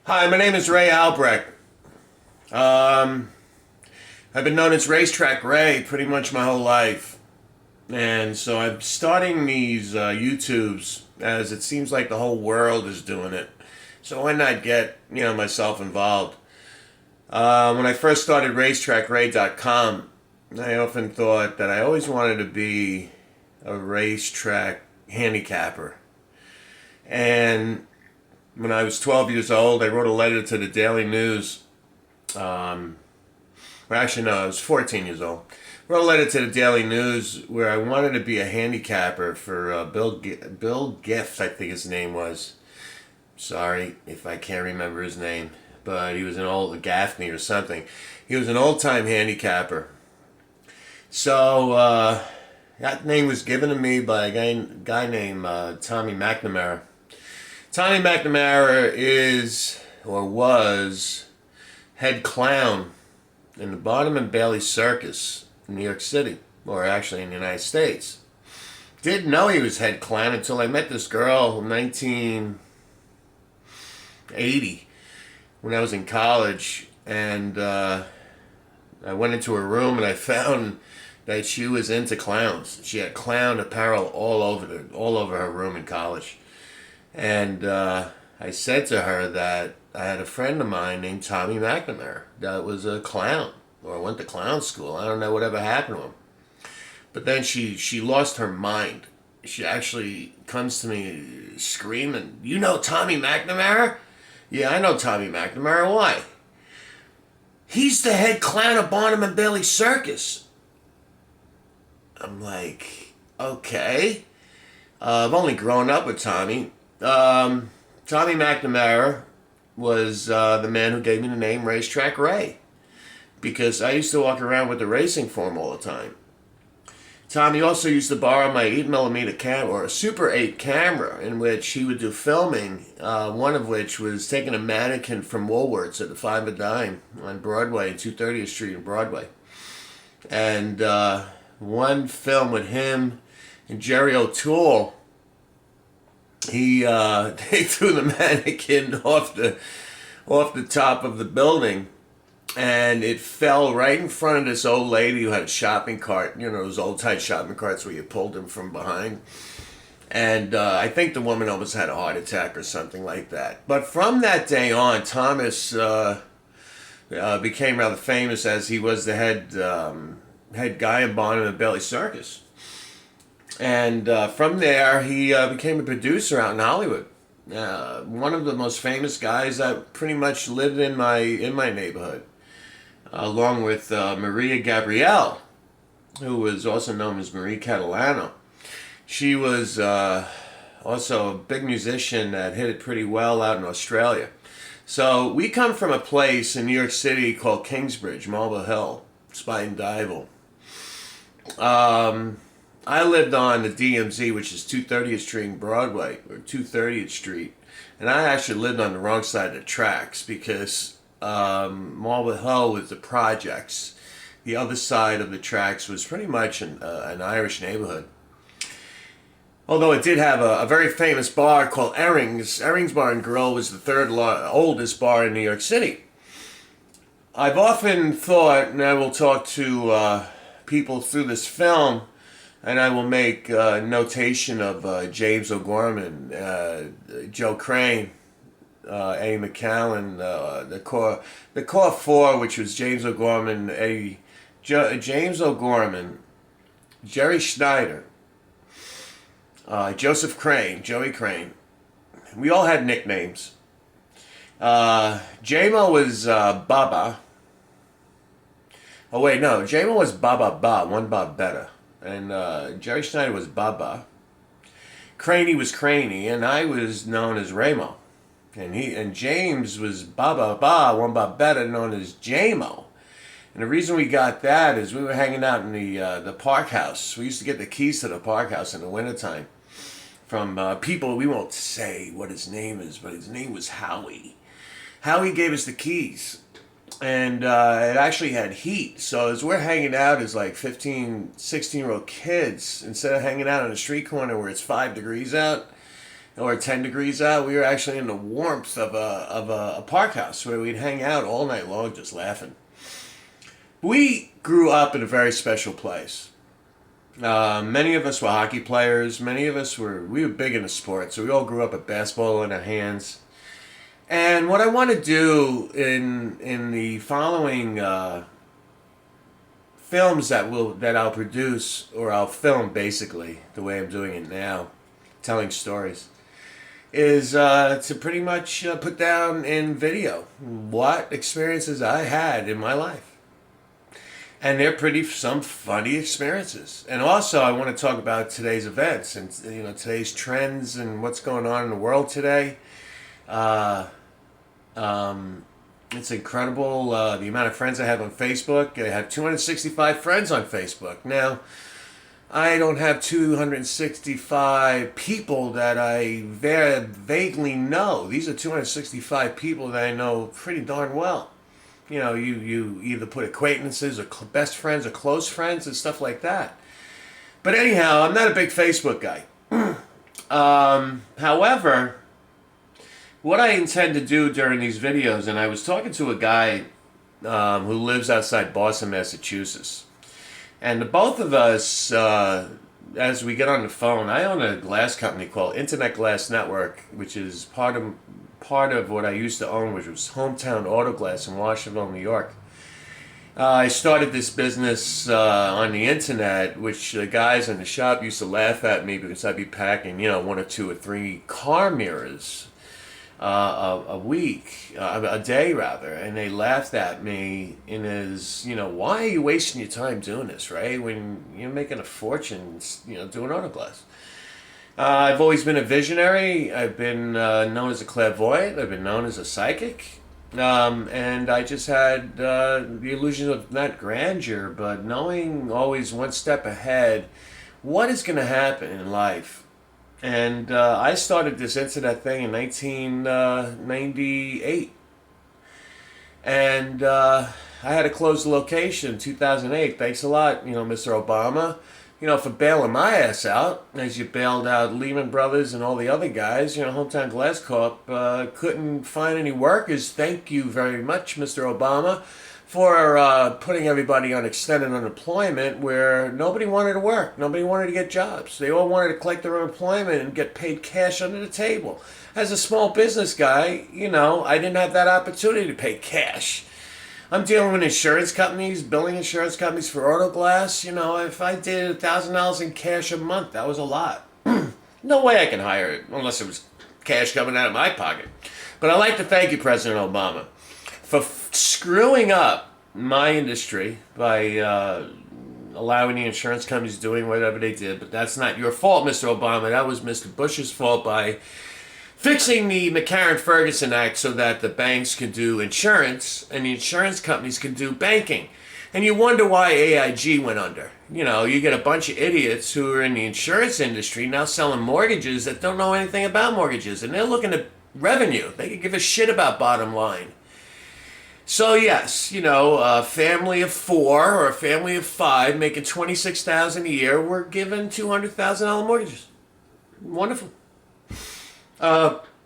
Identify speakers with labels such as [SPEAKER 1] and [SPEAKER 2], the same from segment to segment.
[SPEAKER 1] Hi, my name is Ray Albrecht. Um, I've been known as Racetrack Ray pretty much my whole life. And so I'm starting these YouTubes as it seems like the whole world is doing it. So why not get, myself involved? When I first started racetrackray.com, I often thought that I always wanted to be a racetrack handicapper. And when I was 12 years old, I wrote a letter to the Daily News. I was 14 years old. Wrote a letter to the Daily News where I wanted to be a handicapper for Bill Gift, I think his name was. Sorry if I can't remember his name, but he was an old Gaffney or something. He was an old-time handicapper. So that name was given to me by a guy named Tommy McNamara. Tommy McNamara is, or was, head clown in the Barnum and Bailey Circus in New York City, or actually in the United States. Didn't know he was head clown until I met this girl in 1980 when I was in college, and I went into her room and I found that she was into clowns. She had clown apparel all over her room in college. And I said to her that I had a friend of mine named Tommy McNamara that was a clown, or went to clown school. I don't know whatever happened to him. But then she lost her mind. She actually comes to me screaming, "You know Tommy McNamara?" "Yeah, I know Tommy McNamara. Why?" "He's the head clown of Barnum and Bailey Circus." I'm like, okay. I've only grown up with Tommy. Tommy McNamara was the man who gave me the name Racetrack Ray, because I used to walk around with the racing form all the time. Tommy also used to borrow my 8mm camera, or a Super 8 camera, in which he would do filming, one of which was taking a mannequin from Woolworths at the 5 a dime on Broadway, 230th Street in Broadway. And one film with him and Jerry O'Toole, they threw the mannequin off the top of the building, and it fell right in front of this old lady who had a shopping cart. Those old tight shopping carts where you pulled them from behind. And I think the woman almost had a heart attack or something like that. But from that day on, Thomas became rather famous, as he was the head guy in Barnum and Bailey Circus. And from there, he became a producer out in Hollywood. One of the most famous guys that pretty much lived in my neighborhood, along with Maria Gabrielle, who was also known as Marie Catalano. She was also a big musician that hit it pretty well out in Australia. So we come from a place in New York City called Kingsbridge, Marble Hill, Spite and Dival. I lived on the DMZ, which is 230th Street in Broadway, or 230th Street. And I actually lived on the wrong side of the tracks, because Marble Hill was the projects. The other side of the tracks was pretty much an Irish neighborhood. Although it did have a very famous bar called Erring's. Erring's Bar and Grill was the third oldest bar in New York City. I've often thought, and I will talk to people through this film, and I will make notation of James O'Gorman, Joe Crane, Eddie McCallum, the core four, which was James O'Gorman, James O'Gorman, Jerry Schneider, Joseph Crane, Joey Crane. We all had nicknames. J-Mo was Baba. Oh wait, no, J-Mo was Baba Ba, one Bob better. And Jerry Schneider was Baba. Craney was Craney, and I was known as Raymo. And James was Baba Ba, one Bob better, known as J-Mo. And the reason we got that is we were hanging out in the park house. We used to get the keys to the park house in the wintertime from people. We won't say what his name is, but his name was Howie. Howie gave us the keys. And it actually had heat. So as we're hanging out as like 15, 16-year-old kids, instead of hanging out on a street corner where it's 5 degrees out, or 10 degrees out. We were actually in the warmth of a park house where we'd hang out all night long just laughing. We grew up in a very special place. Many of us were hockey players. Many of us we were big into sports. So we all grew up with basketball in our hands. And what I want to do in the following films that I'll produce, or I'll film basically the way I'm doing it now, telling stories, is to pretty much put down in video what experiences I had in my life. And they're some funny experiences. And also I want to talk about today's events and today's trends and what's going on in the world today. It's incredible the amount of friends I have on Facebook. I have 265 friends on Facebook. Now, I don't have 265 people that I very vaguely know. These are 265 people that I know pretty darn well. You either put acquaintances or best friends or close friends and stuff like that. But anyhow, I'm not a big Facebook guy. However, what I intend to do during these videos, and I was talking to a guy who lives outside Boston, Massachusetts. And the both of us, as we get on the phone, I own a glass company called Internet Glass Network, which is part of what I used to own, which was Hometown Auto Glass in Washingtonville, New York. I started this business on the internet, which the guys in the shop used to laugh at me because I'd be packing, 1 or 2 or 3 car mirrors a week, a day rather, and they laughed at me in as, why are you wasting your time doing this, right? When you're making a fortune, doing auto glass. I've always been a visionary. I've been known as a clairvoyant. I've been known as a psychic. And I just had the illusion of not grandeur, but knowing always one step ahead what is going to happen in life. And I started this internet thing in 1998. And I had to close the location in 2008. Thanks a lot, Mr. Obama, for bailing my ass out, as you bailed out Lehman Brothers and all the other guys. Hometown Glass Corp couldn't find any workers. Thank you very much, Mr. Obama, for putting everybody on extended unemployment where nobody wanted to work. Nobody wanted to get jobs. They all wanted to collect their unemployment and get paid cash under the table. As a small business guy, I didn't have that opportunity to pay cash. I'm dealing with insurance companies, billing insurance companies for auto glass. If I did $1,000 in cash a month, that was a lot. No way I can hire it unless it was cash coming out of my pocket. But I'd like to thank you, President Obama, for screwing up my industry by allowing the insurance companies doing whatever they did. But that's not your fault, Mr. Obama. That was Mr. Bush's fault by fixing the McCarran-Ferguson Act so that the banks could do insurance and the insurance companies could do banking. And you wonder why AIG went under. You get a bunch of idiots who are in the insurance industry now selling mortgages that don't know anything about mortgages. And they're looking at revenue. They could give a shit about bottom line. So yes, a family of 4 or a family of 5 making $26,000 a year were given $200,000 mortgages. Wonderful.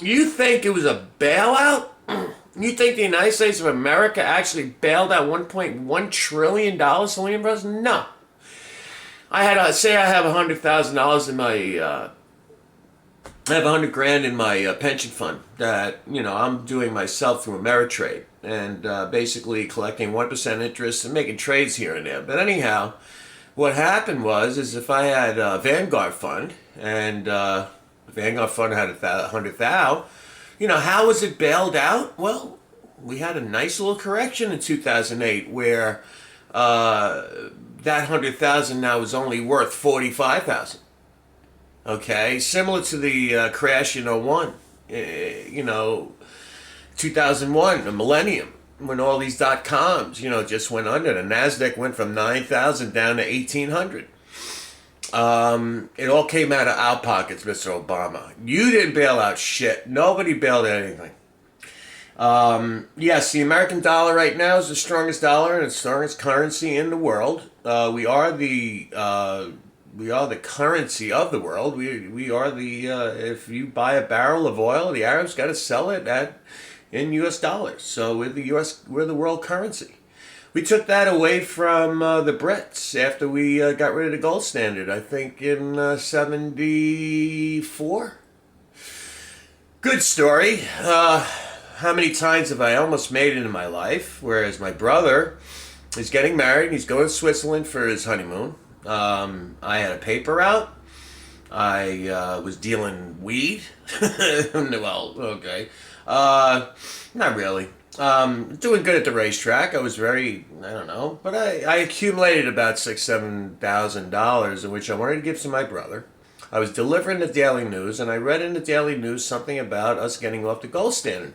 [SPEAKER 1] You think it was a bailout? You think the United States of America actually bailed out $1.1 trillion to Lehman Brothers? No. I have $100,000 in my, I have $100,000 in my pension fund that, I'm doing myself through Ameritrade and basically collecting 1% interest and making trades here and there. But anyhow, what happened is if I had a Vanguard fund and the Vanguard fund had $100,000, how was it bailed out? Well, we had a nice little correction in 2008 where that $100,000 now is only worth $45,000. Okay, similar to the crash in 01, 2001, the millennium, when all these .coms, just went under. The NASDAQ went from 9,000 down to 1,800. It all came out of our pockets, Mr. Obama. You didn't bail out shit. Nobody bailed out anything. Yes, the American dollar right now is the strongest dollar and the strongest currency in the world. We are the we are the currency of the world. We are the if you buy a barrel of oil, the Arabs got to sell it in U.S. dollars. So we're the world currency. We took that away from the Brits after we got rid of the gold standard. I think in '74. Good story. How many times have I almost made it in my life? Whereas my brother is getting married. He's going to Switzerland for his honeymoon. I had a paper out. I was dealing weed. Well, okay. Not really. Doing good at the racetrack. I was I don't know, but I accumulated about $7,000, in which I wanted to give to my brother. I was delivering the Daily News, and I read in the Daily News something about us getting off the gold standard.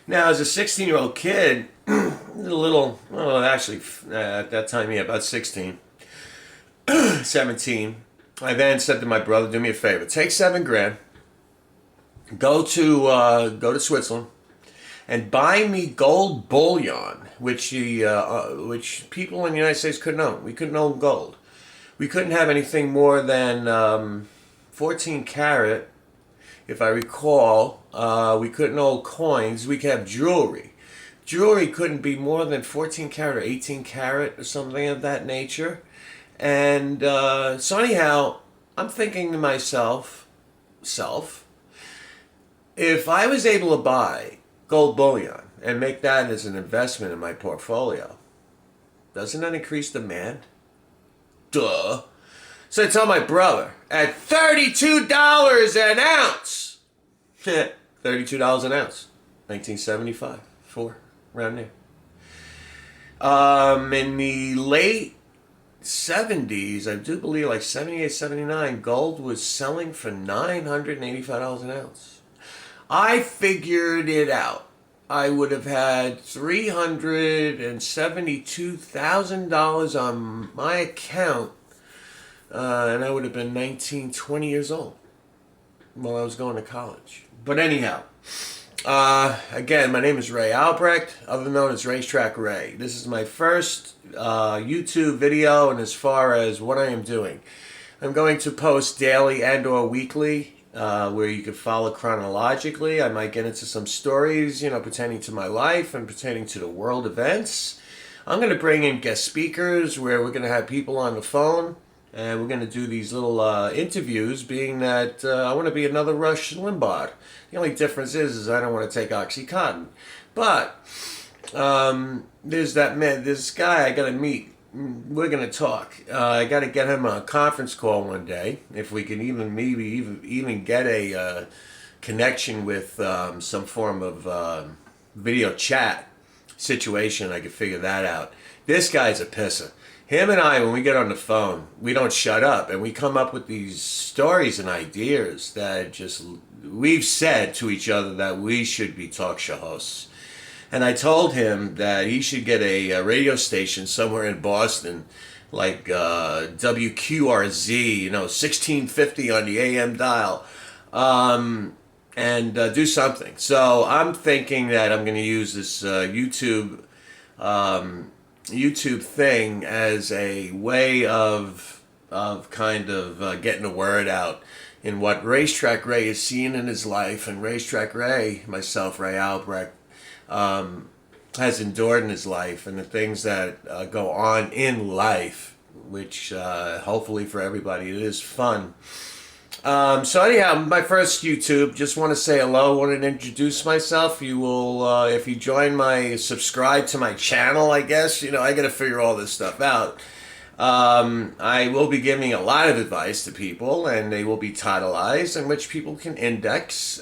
[SPEAKER 1] Now, as a 16-year-old kid, a little, well, actually, at that time, yeah, about 16, 17, I then said to my brother, do me a favor, take $7,000, go to Switzerland, and buy me gold bullion, which people in the United States couldn't own. We couldn't own gold. We couldn't have anything more than 14 karat, if I recall. We couldn't own coins. We could have jewelry. Jewelry couldn't be more than 14 karat or 18 karat or something of that nature. And so anyhow, I'm thinking to myself, if I was able to buy gold bullion and make that as an investment in my portfolio, doesn't that increase demand? Duh. So I tell my brother, at $32 an ounce, $32 an ounce, 1975, around there. In the late 70s, I do believe like 78, 79, gold was selling for $985 an ounce. I figured it out. I would have had $372,000 on my account, and I would have been 19, 20 years old while I was going to college. But anyhow, again, my name is Ray Albrecht, other known as Racetrack Ray. This is my first YouTube video, and as far as what I am doing, I'm going to post daily and or weekly, where you can follow chronologically. I might get into some stories, pertaining to my life and pertaining to the world events. I'm going to bring in guest speakers where we're going to have people on the phone, and we're going to do these little interviews, being that I want to be another Rush Limbaugh. The only difference is I don't want to take OxyContin. But there's this guy I got to meet. We're going to talk. I got to get him on a conference call one day, if we can even get a connection with some form of video chat situation. I could figure that out. This guy's a pisser. Him and I, when we get on the phone, we don't shut up, and we come up with these stories and ideas that we've said to each other that we should be talk show hosts. And I told him that he should get a radio station somewhere in Boston, like WQRZ, 1650 on the AM dial, and do something. So I'm thinking that I'm going to use this YouTube thing as a way of kind of getting the word out in what Racetrack Ray is seeing in his life, and Racetrack Ray, myself, Ray Albrecht, has endured in his life, and the things that go on in life, which hopefully for everybody it is fun. So anyhow, my first YouTube, just want to say hello, wanted to introduce myself. You will, if you subscribe to my channel, I guess, I got to figure all this stuff out. I will be giving a lot of advice to people, and they will be titleized, in which people can index.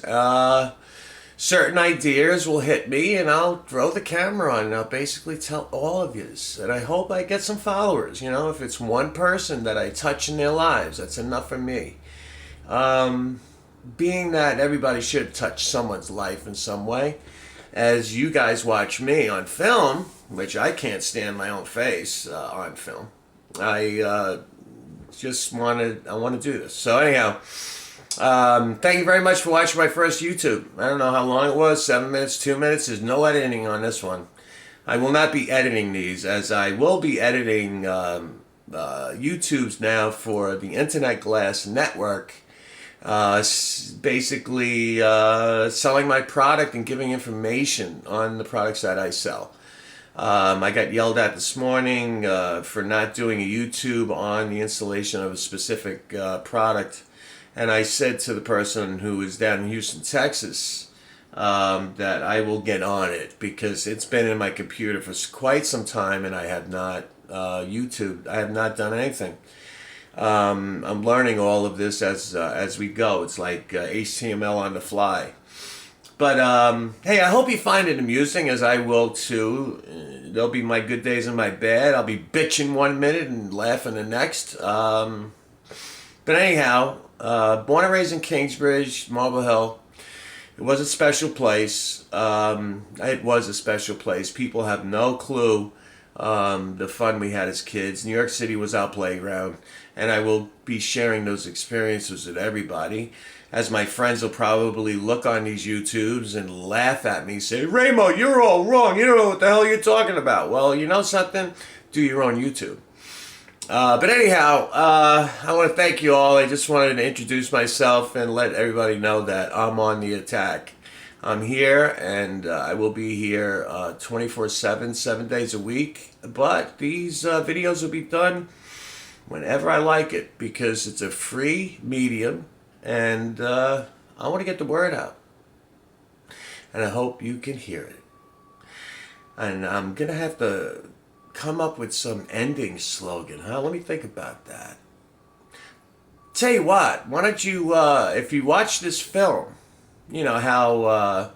[SPEAKER 1] Certain ideas will hit me, and I'll throw the camera on, and I'll basically tell all of you. And I hope I get some followers. If it's one person that I touch in their lives, that's enough for me. Being that everybody should touch someone's life in some way, as you guys watch me on film, which I can't stand my own face on film. I want to do this. So anyhow, thank you very much for watching my first YouTube. I don't know how long it was, 7 minutes, 2 minutes. There's no editing on this one. I will not be editing these, as I will be editing YouTubes now for the Internet Glass Network, basically selling my product and giving information on the products that I sell. I got yelled at this morning for not doing a YouTube on the installation of a specific product. And I said to the person who is down in Houston, Texas, that I will get on it because it's been in my computer for quite some time and I have not YouTubed. I have not done anything. I'm learning all of this as we go. It's like HTML on the fly. But hey, I hope you find it amusing, as I will too. There'll be my good days and my bad. I'll be bitching one minute and laughing the next. But anyhow, born and raised in Kingsbridge, Marble Hill. It was a special place. It was a special place. People have no clue the fun we had as kids. New York City was our playground, and I will be sharing those experiences with everybody. As my friends will probably look on these YouTubes and laugh at me, say, Raymo, you're all wrong. You don't know what the hell you're talking about. Well, you know something? Do your own YouTube. But anyhow, I want to thank you all. I just wanted to introduce myself and let everybody know that I'm on the attack. I'm here, and I will be here 24/7, 7 days a week. But these videos will be done whenever I like it because it's a free medium, and I want to get the word out. And I hope you can hear it. And I'm going to have to come up with some ending slogan, huh? Let me think about that. Tell you what, why don't you, if you watch this film, you know, how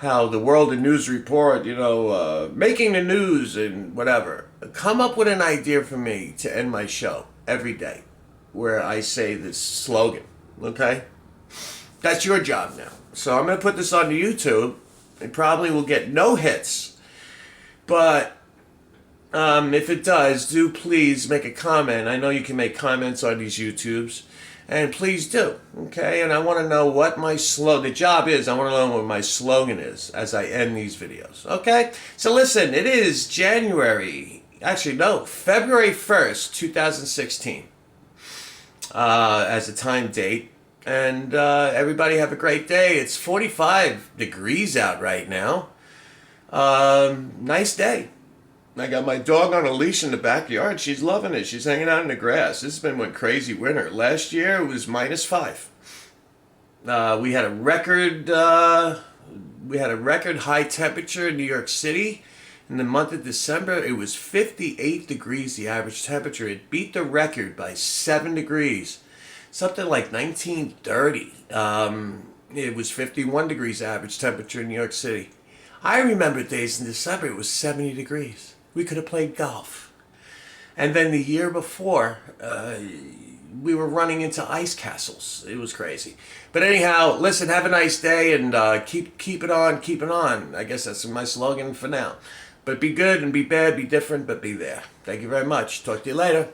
[SPEAKER 1] the World of News Report, you know, making the news and whatever, come up with an idea for me to end my show every day where I say this slogan, okay? That's your job now. So I'm going to put this on the YouTube. It probably will get no hits, but if it does, do please make a comment. I know you can make comments on these YouTubes, and please do, okay? And I want to know what my the job is. I want to know what my slogan is as I end these videos, okay? So listen, it is February 1st, 2016, as a time date. And everybody have a great day. It's 45 degrees out right now. Nice day. I got my dog on a leash in the backyard. She's loving it. She's hanging out in the grass. This has been one crazy winter. Last year it was -5. We had a record high temperature in New York City. In the month of December, it was 58 degrees, the average temperature. It beat the record by 7 degrees. Something like 1930. It was 51 degrees average temperature in New York City. I remember days in December it was 70 degrees. We could have played golf. And then the year before, we were running into ice castles. It was crazy. But anyhow, listen, have a nice day, and keep it on, keep it on. I guess that's my slogan for now. But be good and be bad, be different, but be there. Thank you very much. Talk to you later.